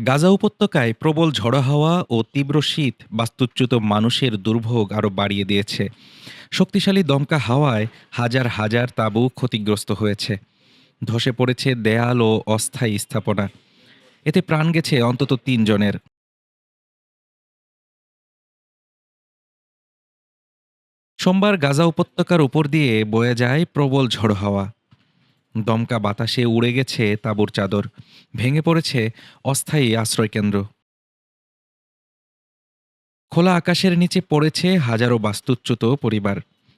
গাজা উপত্যকায় প্রবল ঝড়ো হাওয়া ও তীব্র শীত বাস্তুচ্যুত মানুষের দুর্ভোগ আরও বাড়িয়ে দিয়েছে। শক্তিশালী দমকা হাওয়ায় হাজার হাজার তাঁবু ক্ষতিগ্রস্ত হয়েছে। ধসে পড়েছে দেয়াল ও অস্থায়ী স্থাপনা। এতে প্রাণ গেছে অন্তত ৩ জনের। সোমবার গাজা উপত্যকার উপর দিয়ে বয়ে যায় প্রবল ঝড়ো হাওয়া। দমকা বাতাসে উড়ে গেছে তাঁবুর চাদর। ভেঙে পড়েছে অস্থায়ী আশ্রয়কেন্দ্র। খোলা আকাশের নিচে পড়েছে হাজারো বাস্তুচ্যুত পরিবার।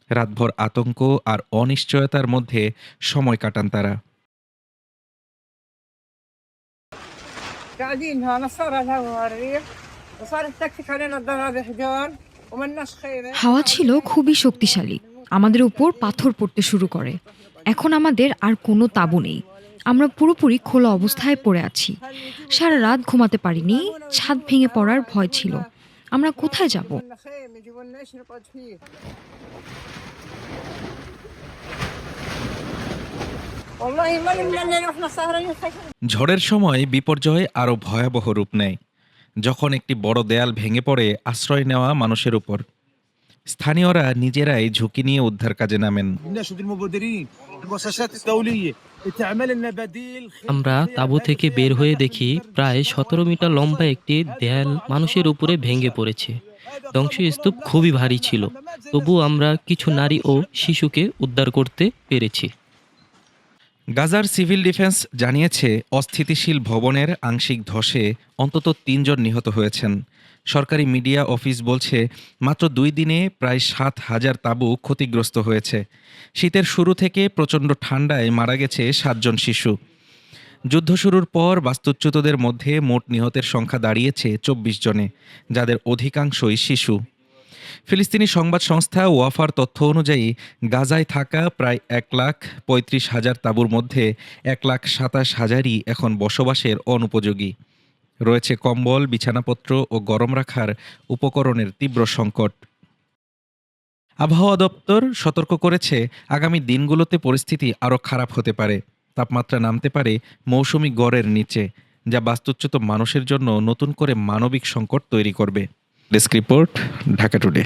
রাতভর আতঙ্ক আর অনিশ্চয়তার মধ্যে সময় কাটান তারা। قاعدين هون صار الهواء الريح وصار تكتك علينا الضرب حجار ومناش خيمة হাওয়া ছিল খুবই শক্তিশালী। আমাদের উপর পাথর পড়তে শুরু করে। এখন আমাদের আর কোনো তাঁবু নেই। আমরা পুরোপুরি খোলা অবস্থায় পড়ে আছি। সারা রাত ঘুমাতে পারিনি। ছাদ ভেঙে পড়ার ভয় ছিল। আমরা কোথায় যাব? لنا خيمة يجيبوا لنا ايش نقعد فيه والله ما من الليل واحنا سهرانين خايفين ঝড়ের সময় বিপর্যয় আরও ভয়াবহ রূপ নেয় যখন একটি বড় দেয়াল ভেঙে পড়ে আশ্রয় নেওয়া মানুষের উপর। স্থানীয়রা নিজেরাই ঝুঁকি নিয়ে উদ্ধার কাজে নামেন। نشد المبادرين المؤسسات الدولية تعمل لنا بديل আমরা তাঁবু থেকে বের হয়ে দেখি প্রায় ১৭ মিটার লম্বা একটি দেয়াল মানুষের উপরে ভেঙে পড়েছে। ধ্বংসস্তূপ খুবই ভারী ছিল, তবু আমরা কিছু নারী ও শিশুকে উদ্ধার করতে পেরেছি। গাজার সিভিল ডিফেন্স জানিয়েছে অস্থিতিশীল ভবনের আংশিক ধসে অন্তত ৩ জন নিহত হয়েছেন। সরকারি মিডিয়া অফিস বলছে মাত্র ২ দিনে প্রায় ৭,০০০ তাঁবু ক্ষতিগ্রস্ত হয়েছে। শীতের শুরু থেকে প্রচণ্ড ঠান্ডায় মারা গেছে ৭ জন শিশু। যুদ্ধ শুরুর পর বাস্তুচ্যুতদের মধ্যে মোট নিহতের সংখ্যা দাঁড়িয়েছে ২৪ জনে, যাদের অধিকাংশই শিশু। ফিলিস্তিনি সংবাদ সংস্থা ওয়াফার তথ্য অনুযায়ী গাজায় থাকা প্রায় ১,৩৫,০০০ তাঁবুর মধ্যে ১,২৭,০০০ই এখন বসবাসের অনুপযোগী। রয়েছে কম্বল, বিছানাপত্র ও গরম রাখার উপকরণের তীব্র সংকট। আবহাওয়া দপ্তর সতর্ক করেছে আগামী দিনগুলোতে পরিস্থিতি আরও খারাপ হতে পারে। তাপমাত্রা নামতে পারে মৌসুমি গড়ের নিচে, যা বাস্তুচ্যুত মানুষের জন্য নতুন করে মানবিক সংকট তৈরি করবে। Desk report, Dhaka today.